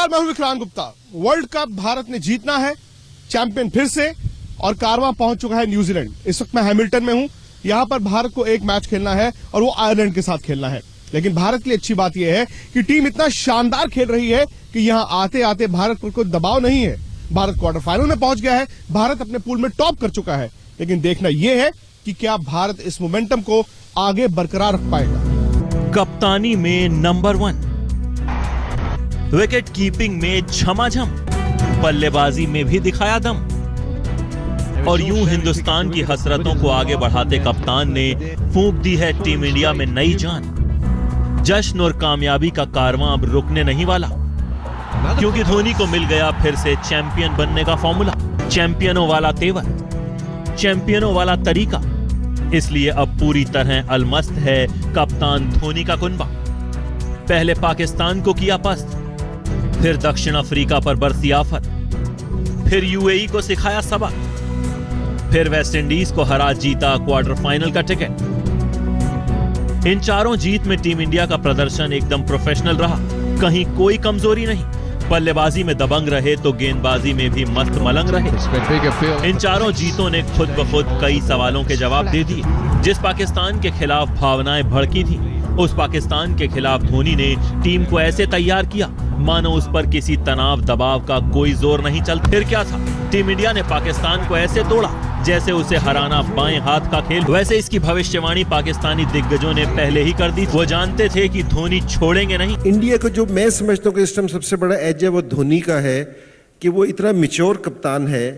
नमस्कार, मैं हूं विक्रांत गुप्ता। वर्ल्ड कप भारत ने जीतना है, चैंपियन फिर से, और कारवां पहुंच चुका है न्यूजीलैंड। इस वक्त मैं हैमिल्टन में हूं। यहां पर भारत को एक मैच खेलना है और वो आयरलैंड के साथ खेलना है। लेकिन भारत की अच्छी बात यह है कि टीम इतना शानदार खेल रही है कि यहां आते आते भारत पर कोई दबाव नहीं है। भारत क्वार्टर फाइनल में पहुंच गया है, भारत अपने पूल में टॉप कर चुका है। लेकिन देखना यह है कि क्या भारत इस मोमेंटम को आगे बरकरार रख पाएगा। कप्तानी में नंबर 1, विकेट कीपिंग में झमाझम, बल्लेबाजी में भी दिखाया दम। और यूं हिंदुस्तान की हसरतों को आगे बढ़ाते कप्तान ने फूंक दी है टीम इंडिया में नई जान। जश्न और कामयाबी का कारवां अब रुकने नहीं वाला, क्योंकि धोनी को मिल गया फिर से चैंपियन बनने का फॉर्मूला। चैंपियनों वाला तेवर, चैंपियनों वाला तरीका। इसलिए अब पूरी तरह अलमस्त है कप्तान धोनी का कुनबा। पहले पाकिस्तान को किया पस्त, फिर दक्षिण अफ्रीका पर बरसी आफत, फिर यूएई को सिखाया सबक, फिर वेस्ट इंडीज को हरा जीता क्वार्टर फाइनल का टिकट। इन चारों जीत में टीम इंडिया का प्रदर्शन एकदम प्रोफेशनल रहा, कहीं कोई कमजोरी नहीं। बल्लेबाजी में दबंग रहे तो गेंदबाजी में भी मस्त मलंग रहे। इन चारों जीतों ने खुद ब खुद कई सवालों के जवाब दे दिए। जिस पाकिस्तान के खिलाफ भावनाएं भड़की थी, उस पाकिस्तान के खिलाफ धोनी ने टीम को ऐसे तैयार किया मानो उस पर किसी तनाव दबाव का कोई जोर नहीं चलता। फिर क्या था, टीम इंडिया ने पाकिस्तान को ऐसे तोड़ा जैसे उसे हराना बाएं हाथ का खेल। वैसे इसकी भविष्यवाणी पाकिस्तानी दिग्गजों ने पहले ही कर दी। वो जानते थे कि धोनी छोड़ेंगे नहीं। इंडिया को जो मैं समझता हूँ कि इस टाइम सबसे बड़ा एज है वो धोनी का है कि वो इतना मैच्योर कप्तान है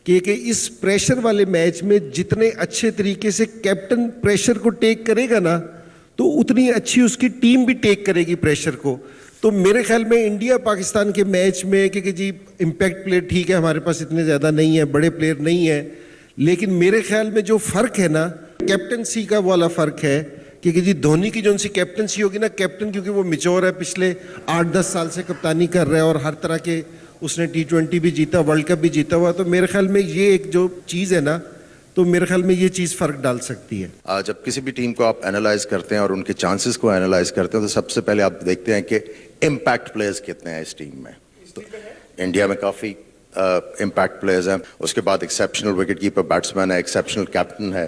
कि इस प्रेशर वाले मैच में जितने अच्छे तरीके से कैप्टन प्रेशर को टेक करेगा ना, तो उतनी अच्छी उसकी टीम भी टेक करेगी प्रेशर को। तो मेरे ख्याल में इंडिया पाकिस्तान के मैच में कि जी इम्पैक्ट प्लेयर ठीक है, हमारे पास इतने ज़्यादा नहीं है, बड़े प्लेयर नहीं है, लेकिन मेरे ख्याल में जो फ़र्क है ना, कैप्टनसी का वाला फ़र्क है कि जी धोनी की जो उनसी कैप्टनसी होगी ना, कैप्टन क्योंकि वो मैच्योर है, पिछले 8-10 साल से कप्तानी कर रहा है और हर तरह के उसने T20 भी जीता, वर्ल्ड कप भी जीता हुआ। तो मेरे ख्याल में ये एक जो चीज़ है ना, तो मेरे ख्याल में ये चीज़ फ़र्क डाल सकती है। जब किसी भी टीम को आप एनालाइज करते हैं और उनके चांसेस को एनालाइज करते हैं, तो सबसे पहले आप देखते हैं कि इम्पैक्ट प्लेयर्स कितने हैं इस टीम में। तो इंडिया में काफ़ी इम्पैक्ट प्लेयर्स हैं। उसके बाद एक्सेप्शनल विकेट कीपर बैट्समैन है, एक्सेप्शनल कैप्टन है,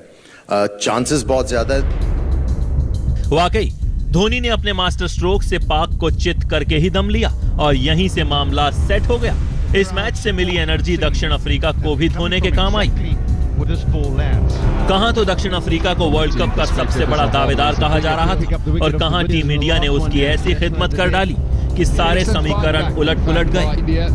चांसेस बहुत ज़्यादा है। वाकई धोनी ने अपने मास्टर स्ट्रोक से पाक को चित करके ही दम लिया और यहीं से मामला सेट हो गया। इस मैच से मिली एनर्जी दक्षिण अफ्रीका को भी धोने के काम आई। कहां तो दक्षिण अफ्रीका को वर्ल्ड कप का सबसे बड़ा दावेदार कहा जा रहा था, और कहां टीम इंडिया ने उसकी ऐसी खिदमत कर डाली कि सारे समीकरण उलट पुलट गए।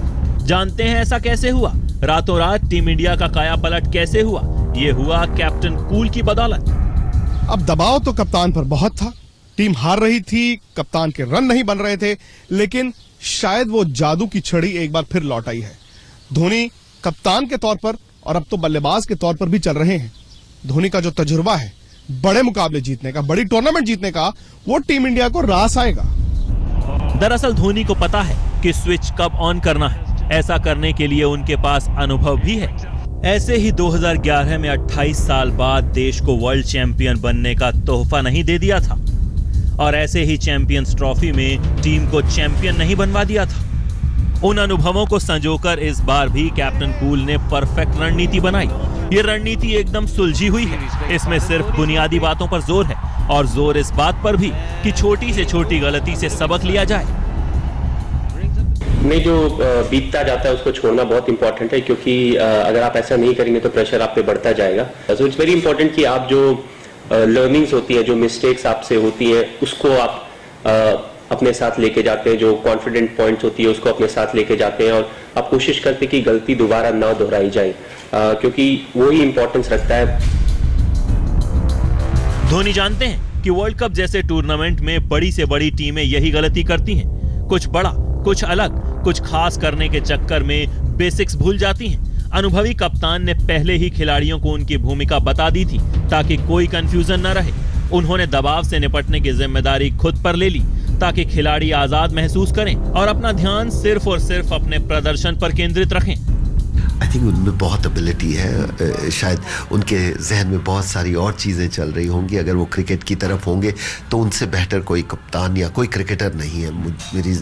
जानते हैं ऐसा कैसे हुआ? रातों रात टीम इंडिया का काया पलट कैसे हुआ? ये हुआ कैप्टन कूल की बदौलत। अब दबाव तो कप्तान पर बहुत था, टीम हार रही थी, कप्तान के रन नहीं बन रहे थे, लेकिन शायद वो जादू की छड़ी एक बार फिर लौट आई है। धोनी कप्तान के तौर पर और अब तो बल्लेबाज के तौर पर भी चल रहे हैं। धोनी का जो तजुर्बा है बड़े मुकाबले जीतने का, बड़ी टूर्नामेंट जीतने का, वो टीम इंडिया को रास आएगा। दरअसल धोनी को पता है कि स्विच कब ऑन करना है। ऐसा करने के लिए उनके पास अनुभव भी है। ऐसे ही 2011 में 28 साल बाद देश को वर्ल्ड चैंपियन बनने का तोहफा नहीं दे दिया था, और ऐसे ही चैंपियंस ट्रॉफी में टीम को चैंपियन नहीं बनवा दिया था। उन अनुभवों को संजोकर इस बार भी कैप्टन कूल ने परफेक्ट रणनीति बनाई। ये रणनीति एकदम सुलझी हुई है। इसमें सिर्फ बुनियादी बातों पर जोर है, और जोर इस बात पर भी कि छोटी से छोटी गलती से सबक लिया जाए। में जो बीतता जाता है उसको छोड़ना बहुत इंपॉर्टेंट है, क्योंकि अगर आप ऐसा नहीं करेंगे तो प्रेशर आप पे बढ़ता जाएगा। सो इट्स वेरी इंपॉर्टेंट कि आप जो लर्निंग्स होती है, जो मिस्टेक्स आपसे होती है, उसको आप अपने साथ लेके जाते हैं। जो कॉन्फिडेंट पॉइंट्स होती है उसको अपने साथ लेके जाते हैं, और आप कोशिश करते हैं कि गलती दोबारा ना दोहराई जाए, क्योंकि वही इंपॉर्टेंस रखता है। धोनी जानते हैं कि वर्ल्ड कप जैसे टूर्नामेंट में बड़ी से बड़ी टीमें यही गलती करती हैं। कुछ बड़ा, कुछ अलग, कुछ खास करने के चक्कर में बेसिक्स भूल जाती हैं। अनुभवी कप्तान ने पहले ही खिलाड़ियों को उनकी भूमिका बता दी थी ताकि कोई कंफ्यूजन न रहे। उन्होंने दबाव से निपटने की जिम्मेदारी खुद पर ले ली ताकि खिलाड़ी आजाद महसूस करें और अपना ध्यान सिर्फ और सिर्फ अपने प्रदर्शन पर केंद्रित रखें। आई थिंक उनमें बहुत एबिलिटी है। शायद उनके जहन में बहुत सारी और चीज़ें चल रही होंगी। अगर वो क्रिकेट की तरफ होंगे तो उनसे बेहतर कोई कप्तान या कोई क्रिकेटर नहीं है। मेरी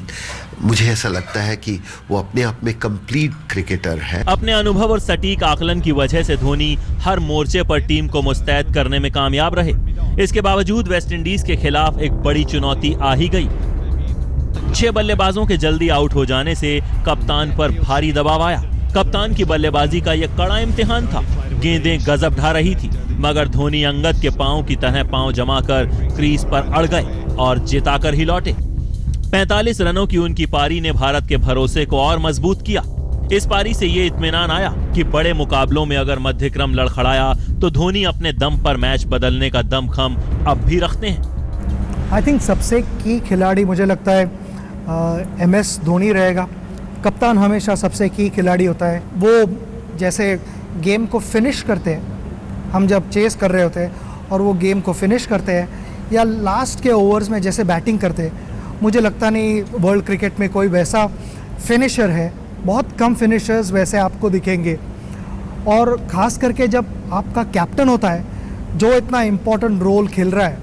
मुझे ऐसा लगता है कि वो अपने आप में कंप्लीट क्रिकेटर है। अपने अनुभव और सटीक आकलन की वजह से धोनी हर मोर्चे पर टीम को मुस्तैद करने में कामयाब रहे। इसके बावजूद वेस्टइंडीज के खिलाफ एक बड़ी चुनौती आ ही गई। 6 बल्लेबाजों के जल्दी आउट हो जाने से कप्तान पर भारी दबाव आया। कप्तान की बल्लेबाजी का यह कड़ा इम्तिहान था। गेंदें गजब ढा रही थी, मगर धोनी अंगद के पांव की तरह पांव जमाकर क्रीज पर अड़ गए और जिताकर ही लौटे। 45 रनों की उनकी पारी ने भारत के भरोसे को और मजबूत किया। इस पारी से ये इत्मीनान आया कि बड़े मुकाबलों में अगर मध्यक्रम लड़खड़ाया तो धोनी अपने दम पर मैच बदलने का दमखम अब भी रखते हैं। आई थिंक सबसे की खिलाड़ी मुझे लगता है MS धोनी रहेगा। कप्तान हमेशा सबसे की खिलाड़ी होता है। वो जैसे गेम को फिनिश करते हैं, हम जब चेस कर रहे होते हैं और वो गेम को फिनिश करते हैं या लास्ट के ओवर्स में जैसे बैटिंग करते हैं, मुझे लगता नहीं वर्ल्ड क्रिकेट में कोई वैसा फिनिशर है। बहुत कम फिनिशर्स वैसे आपको दिखेंगे, और ख़ास करके जब आपका कैप्टन होता है जो इतना इम्पोर्टेंट रोल खेल रहा है,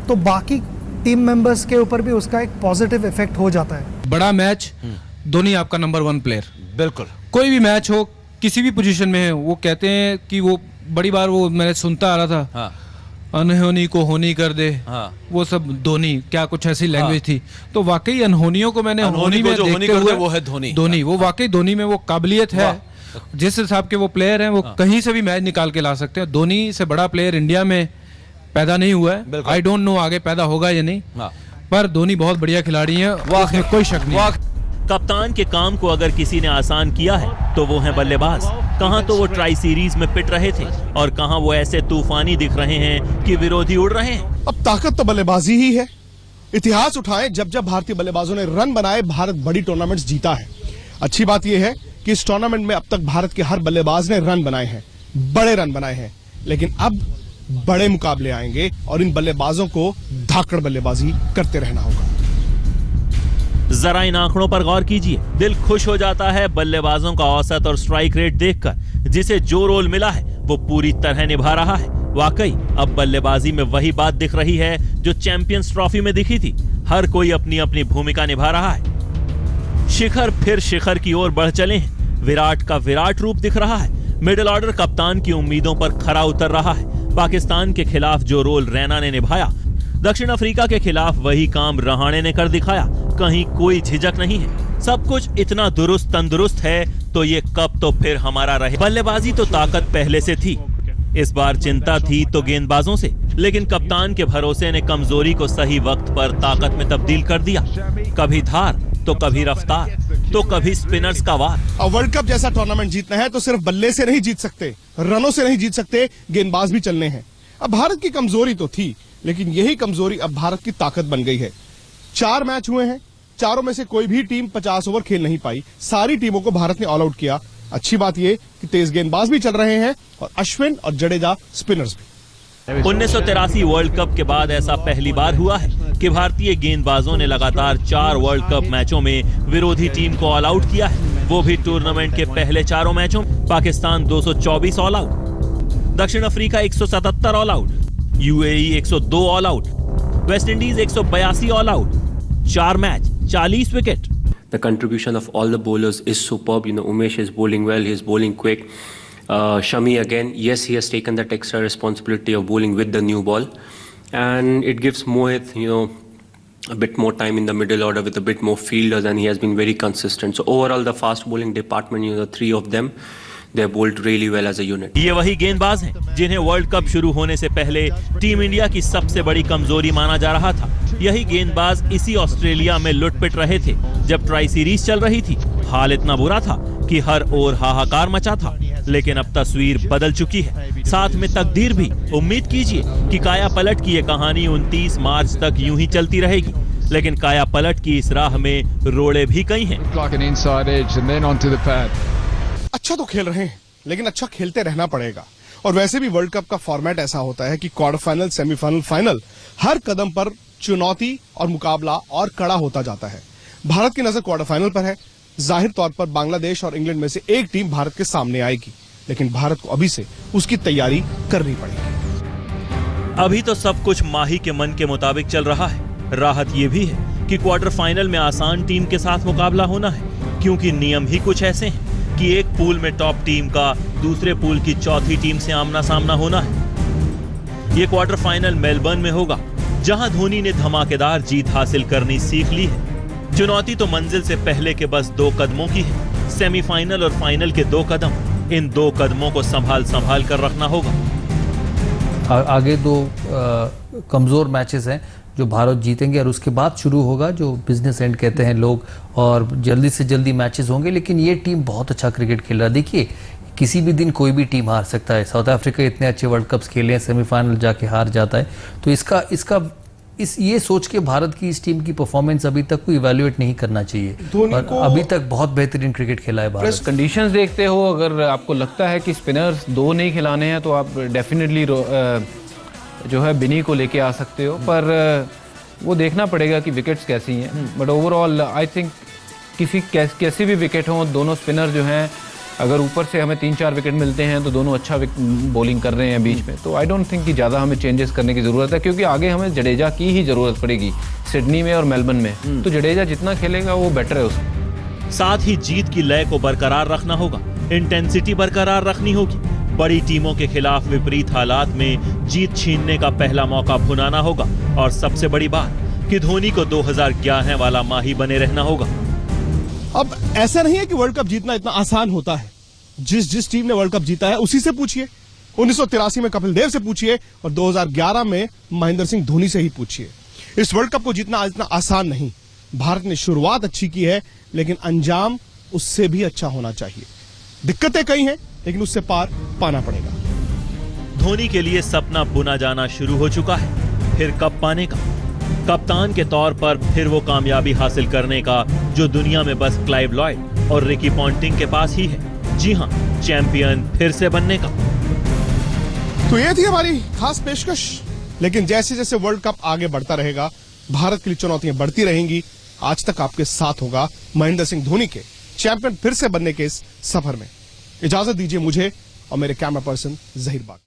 तो बाकी टीम मेंबर्स के ऊपर भी उसका एक पॉजिटिव इफेक्ट हो जाता है। बड़ा मैच, धोनी आपका नंबर 1 प्लेयर। बिल्कुल, कोई भी मैच हो, किसी भी पोजीशन में है, वो कहते हैं कि वो बड़ी बार वो मैंने सुनता आ रहा था, हाँ, अनहोनी को होनी कर दे, हाँ, वो सब धोनी, क्या कुछ ऐसी लैंग्वेज थी। तो वाकई अनहोनियों को मैंने अनहोनी होनी को में जो होनी देखते कर दे हुए वो है धोनी। धोनी, वो वाकई धोनी में वो काबिलियत है। जिस हिसाब के वो प्लेयर हैं, वो कहीं से भी मैच निकाल के ला सकते हैं। धोनी से बड़ा प्लेयर इंडिया में पैदा नहीं हुआ है। आई डोंट नो आगे पैदा होगा या नहीं, पर धोनी बहुत बढ़िया खिलाड़ी है, उसमें कोई शक नहीं। कप्तान के काम को अगर किसी ने आसान किया है तो वो हैं बल्लेबाज। कहां तो वो ट्राई सीरीज में पिट रहे थे और कहां वो ऐसे तूफानी दिख रहे हैं कि विरोधी उड़ रहे हैं। अब ताकत तो बल्लेबाजी ही है। इतिहास उठाएं, जब जब भारतीय बल्लेबाजों ने रन बनाए, भारत बड़ी टूर्नामेंट्स जीता है। अच्छी बात यह है कि इस टूर्नामेंट में अब तक भारत के हर बल्लेबाज ने रन बनाए हैं, बड़े रन बनाए हैं। लेकिन अब बड़े मुकाबले आएंगे और इन बल्लेबाजों को धाकड़ बल्लेबाजी करते रहना होगा। जरा इन आंकड़ों पर गौर कीजिए, दिल खुश हो जाता है बल्लेबाजों का औसत और स्ट्राइक रेट देखकर। जिसे जो रोल मिला है वो पूरी तरह निभा रहा है। वाकई अब बल्लेबाजी में वही बात दिख रही है जो चैंपियंस ट्रॉफी में दिखी थी। हर कोई अपनी अपनी भूमिका निभा रहा है। शिखर फिर शिखर की ओर बढ़ चले हैं। विराट का विराट रूप दिख रहा है। मिडिल ऑर्डर कप्तान की उम्मीदों पर खरा उतर रहा है। पाकिस्तान के खिलाफ जो रोल रैना ने निभाया, दक्षिण अफ्रीका के खिलाफ वही काम रहाणे ने कर दिखाया। कहीं कोई झिझक नहीं है। सब कुछ इतना दुरुस्त तंदुरुस्त है तो ये कब तो फिर हमारा रहे। बल्लेबाजी तो ताकत पहले से थी, इस बार चिंता थी तो गेंदबाजों से। लेकिन कप्तान के भरोसे ने कमजोरी को सही वक्त पर ताकत में तब्दील कर दिया। कभी धार तो कभी रफ्तार तो कभी स्पिनर्स का वार। अब वर्ल्ड कप जैसा टूर्नामेंट जीतना है तो सिर्फ बल्ले से नहीं जीत सकते, रनों से नहीं जीत सकते, गेंदबाज भी चलने हैं। अब भारत की कमजोरी तो थी, लेकिन यही कमजोरी अब भारत की ताकत बन गई है। 4 मैच हुए हैं, चारों में से कोई भी टीम 50 ओवर खेल नहीं पाई। सारी टीमों को भारत ने ऑल आउट किया। अच्छी बात यह कि तेज गेंदबाज भी चल रहे हैं और अश्विन और जडेजा स्पिनर्स भी। 1983 वर्ल्ड कप के बाद ऐसा पहली बार हुआ है कि भारतीय गेंदबाजों ने लगातार 4 वर्ल्ड कप मैचों में विरोधी टीम को ऑल आउट किया है, वो भी टूर्नामेंट के पहले 4 मैचों। पाकिस्तान 224 ऑल आउट, दक्षिण Africa 177 all out, UAE 102 all out, West Indies 182 all out. 4 match 40 wicket. The contribution of all the bowlers is superb. Umesh is bowling well. He is bowling quick. Shami again, yes, he has taken that extra responsibility of bowling with the new ball, and it gives Mohit, a bit more time in the middle order with a bit more fielders, and he has been very consistent. So overall, the fast bowling department, the 3 of them, they bowled really well as a unit. ये वही गेंदबाज हैं जिन्हें world cup शुरू होने से पहले team India की सबसे बड़ी कमजोरी माना जा रहा था। यही गेंदबाज इसी ऑस्ट्रेलिया में लुट-पिट रहे थे जब ट्राई सीरीज चल रही थी। हाल इतना बुरा था कि हर ओर हाहाकार मचा था, लेकिन अब तस्वीर बदल चुकी है, साथ में तकदीर भी। उम्मीद कीजिए कि काया पलट की ये कहानी 29 मार्च तक यूं ही चलती रहेगी, लेकिन काया पलट की इस राह में रोड़े भी कई हैं। अच्छा तो खेल रहे हैं, लेकिन अच्छा खेलते रहना पड़ेगा। और वैसे भी वर्ल्ड कप का फॉर्मेट ऐसा होता है कि क्वार्टर फाइनल, सेमीफाइनल, फाइनल, हर कदम पर चुनौती और मुकाबला और कड़ा होता जाता है। भारत की नजर क्वार्टर फाइनल पर है। जाहिर तौर पर बांग्लादेश और इंग्लैंड में से एक टीम भारत के सामने आएगी, लेकिन भारत को अभी से उसकी तैयारी करनी पड़ेगी। अभी तो सब कुछ माही के मन के मुताबिक चल रहा है। राहत यह भी है कि क्वार्टर फाइनल में आसान टीम के साथ मुकाबला होना है, क्योंकि नियम ही कुछ ऐसे हैं कि एक पूल में टॉप टीम का दूसरे पूल की चौथी टीम से आमना सामना होना है। ये क्वार्टर फाइनल मेलबर्न में होगा, जहां धोनी ने धमाकेदार जीत हासिल करनी सीख ली है। चुनौती तो मंजिल से पहले के बस 2 कदमों की है, सेमीफाइनल और फाइनल के 2 कदम। इन 2 कदमों को संभाल कर रखना होगा। आगे 2 कमजोर मैचेस हैं जो भारत जीतेंगे और उसके बाद शुरू होगा जो बिजनेस एंड कहते हैं लोग, और जल्दी से जल्दी मैचेस होंगे। लेकिन ये टीम बहुत अच्छा क्रिकेट खेल रहा है। देखिए, किसी भी दिन कोई भी टीम हार सकता है। साउथ अफ्रीका इतने अच्छे वर्ल्ड कप्स खेले हैं, सेमीफाइनल जाके हार जाता है। तो ये सोच के भारत की इस टीम की परफॉर्मेंस अभी तक को इवैल्यूएट नहीं करना चाहिए। और अभी तक बहुत बेहतरीन क्रिकेट खेला है भारत। कंडीशंस देखते हो, अगर आपको लगता है कि स्पिनर्स 2 नहीं खिलाने हैं तो आप डेफिनेटली जो है बिनी को लेके आ सकते हो, पर वो देखना पड़ेगा कि विकेट्स कैसी हैं। बट ओवरऑल आई थिंक कैसी भी विकेट हो, दोनों स्पिनर जो हैं, अगर ऊपर से हमें 3-4 विकेट मिलते हैं तो दोनों अच्छा बॉलिंग कर रहे हैं बीच में। तो आई डोंट थिंक कि ज़्यादा हमें चेंजेस करने की ज़रूरत है, क्योंकि आगे हमें जडेजा की ही ज़रूरत पड़ेगी सिडनी में और मेलबर्न में। तो जडेजा जितना खेलेगा वो बेटर है उसका। साथ ही जीत की लय को बरकरार रखना होगा, इंटेंसिटी बरकरार रखनी होगी। बड़ी टीमों के खिलाफ विपरीत हालात में जीत छीनने का पहला मौका भुनाना होगा। और सबसे बड़ी बात कि धोनी को 2011 वाला माही बने रहना होगा। अब ऐसा नहीं है कि वर्ल्ड कप जीतना इतना आसान होता है। जिस टीम ने वर्ल्ड कप जीता है उसी से पूछिए, 1983 में कपिल देव से पूछिए और 2011 में महेंद्र सिंह धोनी से ही पूछिए। इस वर्ल्ड कप को जीतना इतना आसान नहीं। भारत ने शुरुआत अच्छी की है, लेकिन अंजाम उससे भी अच्छा होना चाहिए। दिक्कतें कई हैं, लेकिन उससे पार पाना पड़ेगा। धोनी के लिए सपना बुना जाना शुरू हो चुका है, फिर कप पाने का, कप्तान के तौर पर फिर वो कामयाबी हासिल करने का जो दुनिया में बस क्लाइव लॉयड और रिकी पॉन्टिंग के पास ही है। जी हां, चैंपियन फिर से बनने का। तो ये थी हमारी खास पेशकश। लेकिन जैसे जैसे वर्ल्ड कप आगे बढ़ता रहेगा, भारत के लिए चुनौतियां बढ़ती रहेंगी। आज तक आपके साथ होगा महेंद्र सिंह धोनी के चैंपियन फिर से बनने के इस सफर में। इजाजत दीजिए मुझे और मेरे कैमरा पर्सन जहीर बाग।